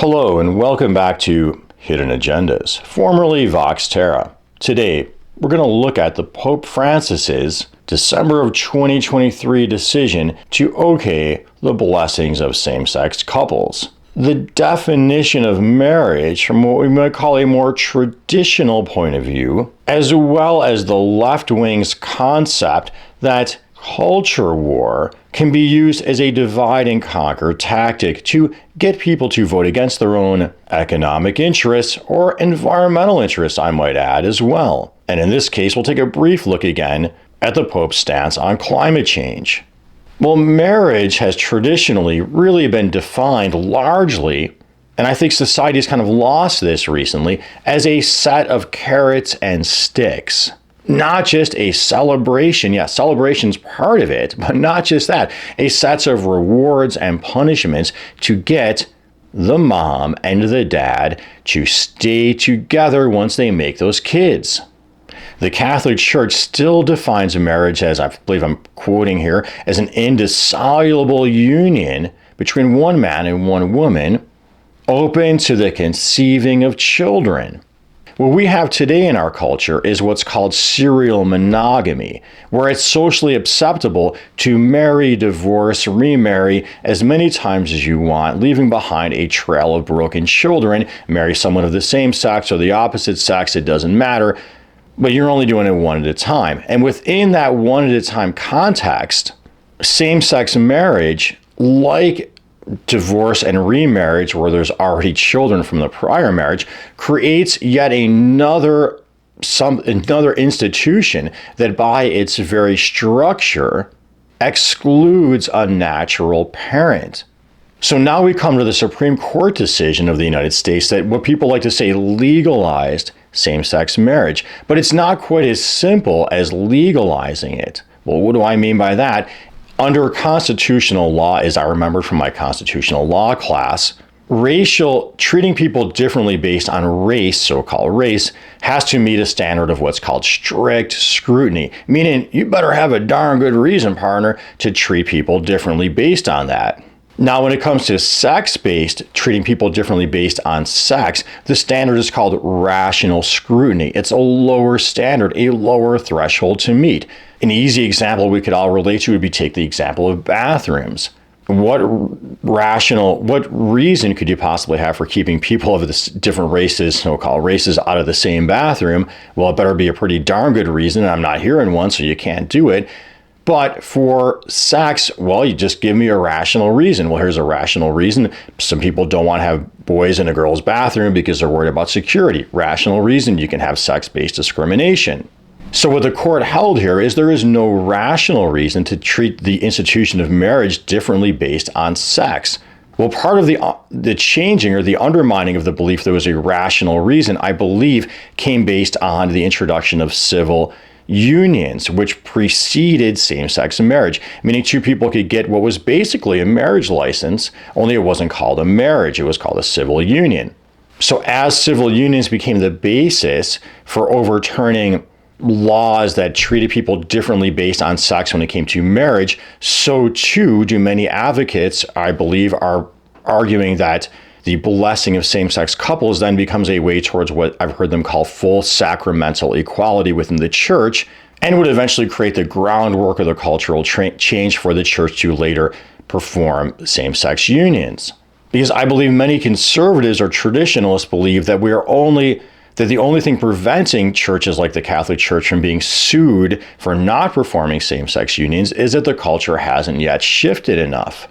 Hello and welcome back to Hidden Agendas, formerly Vox Terra. Today, we're going to look at the Pope Francis's December of 2023 decision to okay the blessings of same-sex couples. The definition of marriage from what we might call a more traditional point of view, as well as the left wing's concept that culture war can be used as a divide and conquer tactic to get people to vote against their own economic interests or environmental interests, I might add, as well. And in this case, we'll take a brief look again at the Pope's stance on climate change. Well, marriage has traditionally really been defined largely, and I think society's kind of lost this recently, as a set of carrots and sticks. Not just a celebration. Yeah, celebration's part of it, but not just that. A set of rewards and punishments to get the mom and the dad to stay together once they make those kids. The Catholic Church still defines marriage as, I believe I'm quoting here, as an indissoluble union between one man and one woman, open to the conceiving of children. What we have today in our culture is what's called serial monogamy, where it's socially acceptable to marry, divorce, remarry as many times as you want, leaving behind a trail of broken children. Marry someone of the same sex or the opposite sex, it doesn't matter, but you're only doing it one at a time. And within that one at a time context, same-sex marriage, like divorce and remarriage where there's already children from the prior marriage, creates yet another institution that by its very structure excludes a natural parent. So now we come to the Supreme Court decision of the United States that what people like to say legalized same-sex marriage, but it's not quite as simple as legalizing it. Well, what do I mean by that? Under constitutional law, as I remember from my constitutional law class, treating people differently based on race, so-called race, has to meet a standard of what's called strict scrutiny, meaning you better have a darn good reason, partner, to treat people differently based on that. Now, when it comes to sex-based, treating people differently based on sex, the standard is called rational scrutiny. It's a lower standard, a lower threshold to meet. An easy example we could all relate to would be take the example of bathrooms. What reason could you possibly have for keeping people of this different races, so-called races, out of the same bathroom? Well, it better be a pretty darn good reason. I'm not hearing one, so you can't do it. But for sex, well, you just give me a rational reason. Well, here's a rational reason. Some people don't want to have boys in a girl's bathroom because they're worried about security. Rational reason, you can have sex-based discrimination. So what the court held here is there is no rational reason to treat the institution of marriage differently based on sex. Well, part of the changing or the undermining of the belief there was a rational reason, I believe, came based on the introduction of civil unions, which preceded same-sex marriage, meaning two people could get what was basically a marriage license, only it wasn't called a marriage, it was called a civil union. So as civil unions became the basis for overturning laws that treated people differently based on sex when it came to marriage, so too do many advocates, I believe, are arguing that the blessing of same-sex couples then becomes a way towards what I've heard them call full sacramental equality within the church, and would eventually create the groundwork of the cultural change for the church to later perform same-sex unions. Because I believe many conservatives or traditionalists believe that the only thing preventing churches like the Catholic Church from being sued for not performing same-sex unions is that the culture hasn't yet shifted enough.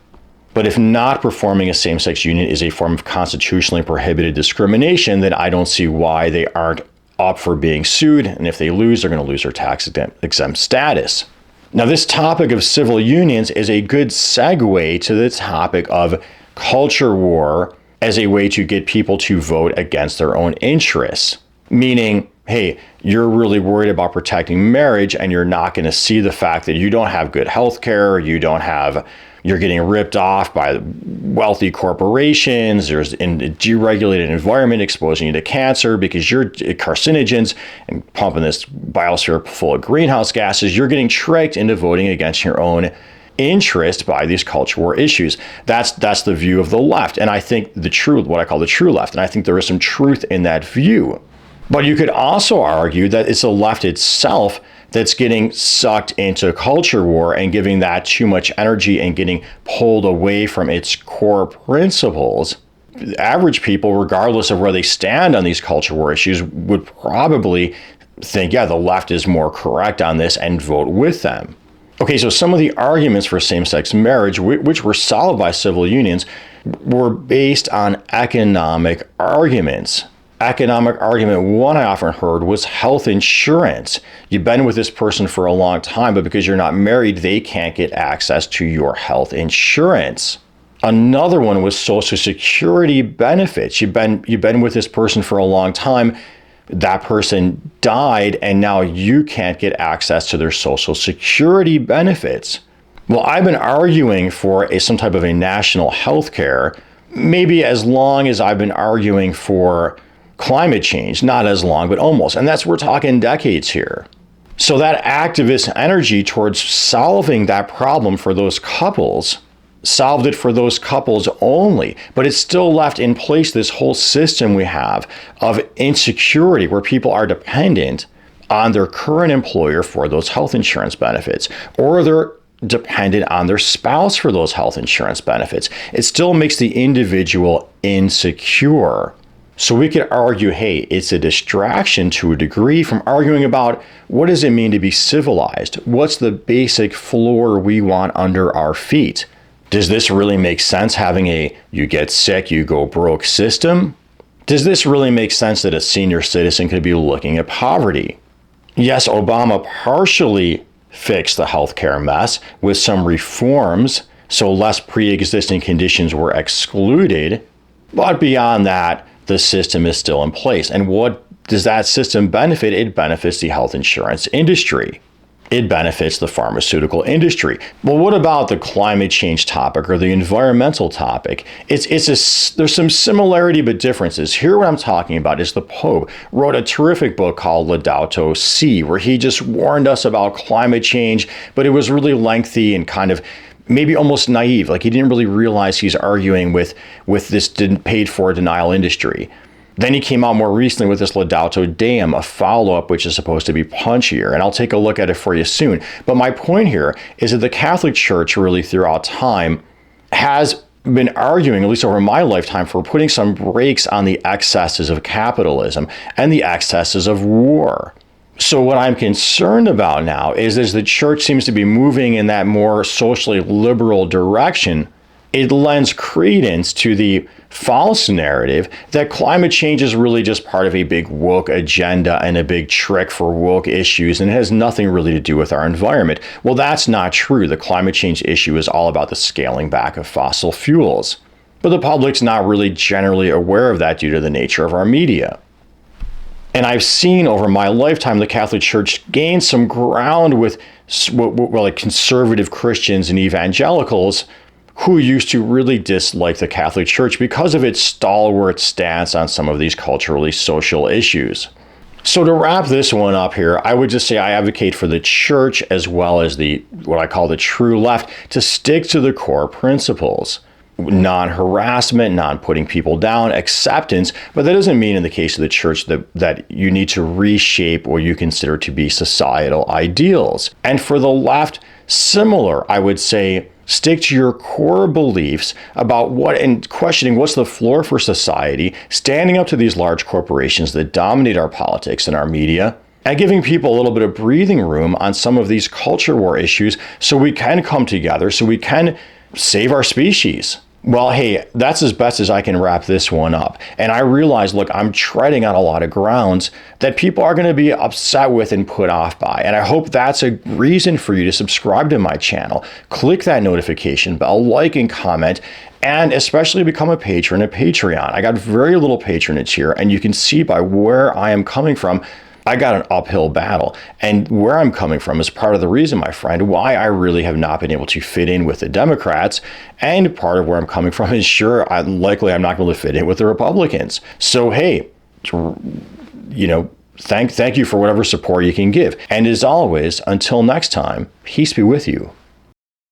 But if not performing a same-sex union is a form of constitutionally prohibited discrimination, then I don't see why they aren't up for being sued. And if they lose, they're going to lose their tax-exempt status. Now, this topic of civil unions is a good segue to the topic of culture war as a way to get people to vote against their own interests. Meaning, hey, you're really worried about protecting marriage and you're not going to see the fact that you don't have good health care, you're getting ripped off by wealthy corporations, there's a deregulated environment exposing you to cancer because you're carcinogens and pumping this biosphere full of greenhouse gases. You're getting tricked into voting against your own interest by these culture war issues. That's the view of the left. And I think what I call the true left. And I think there is some truth in that view. But you could also argue that it's the left itself that's getting sucked into culture war and giving that too much energy and getting pulled away from its core principles. Average people, regardless of where they stand on these culture war issues, would probably think, yeah, the left is more correct on this and vote with them. Okay, so some of the arguments for same-sex marriage, which were solved by civil unions, were based on economic arguments. Economic argument one I often heard was health insurance. You've been with this person for a long time, but because you're not married, they can't get access to your health insurance. Another one was Social Security benefits. You've been with this person for a long time. That person died, and now you can't get access to their Social Security benefits. Well, I've been arguing for some type of a national health care, maybe as long as I've been arguing for climate change. Not as long, but almost. And we're talking decades here. So that activist energy towards solving that problem for those couples solved it for those couples only, but it still left in place this whole system we have of insecurity where people are dependent on their current employer for those health insurance benefits, or they're dependent on their spouse for those health insurance benefits. It still makes the individual insecure. So we could argue, hey, it's a distraction to a degree from arguing about what does it mean to be civilized? What's the basic floor we want under our feet? Does this really make sense having a you get sick, you go broke system? Does this really make sense that a senior citizen could be looking at poverty? Yes, Obama partially fixed the healthcare mess with some reforms, so less pre-existing conditions were excluded. But beyond that, the system is still in place. And what does that system benefit? It benefits the health insurance industry. It benefits the pharmaceutical industry. Well, what about the climate change topic or the environmental topic? There's some similarity but differences. Here what I'm talking about is the Pope wrote a terrific book called Laudato Si, where he just warned us about climate change, but it was really lengthy and kind of maybe almost naive. Like he didn't really realize he's arguing with this paid for denial industry. Then he came out more recently with this Laudato Deum, a follow-up which is supposed to be punchier, and I'll take a look at it for you soon. But my point here is that the Catholic Church really throughout time has been arguing, at least over my lifetime, for putting some brakes on the excesses of capitalism and the excesses of war. So what I'm concerned about now is as the church seems to be moving in that more socially liberal direction, it lends credence to the false narrative that climate change is really just part of a big woke agenda and a big trick for woke issues, and it has nothing really to do with our environment. Well, that's not true. The climate change issue is all about the scaling back of fossil fuels. But the public's not really generally aware of that due to the nature of our media. And I've seen over my lifetime the Catholic Church gain some ground with like conservative Christians and evangelicals who used to really dislike the Catholic Church because of its stalwart stance on some of these culturally social issues. So to wrap this one up here, I would just say I advocate for the church as well as what I call the true left to stick to the core principles. Non-harassment, non-putting people down, acceptance, but that doesn't mean in the case of the church that you need to reshape what you consider to be societal ideals. And for the left, similar, I would say, stick to your core beliefs about and questioning what's the floor for society, standing up to these large corporations that dominate our politics and our media, and giving people a little bit of breathing room on some of these culture war issues so we can come together, so we can save our species. Well, hey, that's as best as I can wrap this one up. And I realize, look, I'm treading on a lot of grounds that people are going to be upset with and put off by. And I hope that's a reason for you to subscribe to my channel. Click that notification bell, like and comment, and especially become a patron at Patreon. I got very little patronage here, and you can see by where I am coming from, I got an uphill battle. And where I'm coming from is part of the reason, my friend, why I really have not been able to fit in with the Democrats. And part of where I'm coming from is I'm not going to fit in with the Republicans. So, hey, thank you for whatever support you can give. And as always, until next time, peace be with you.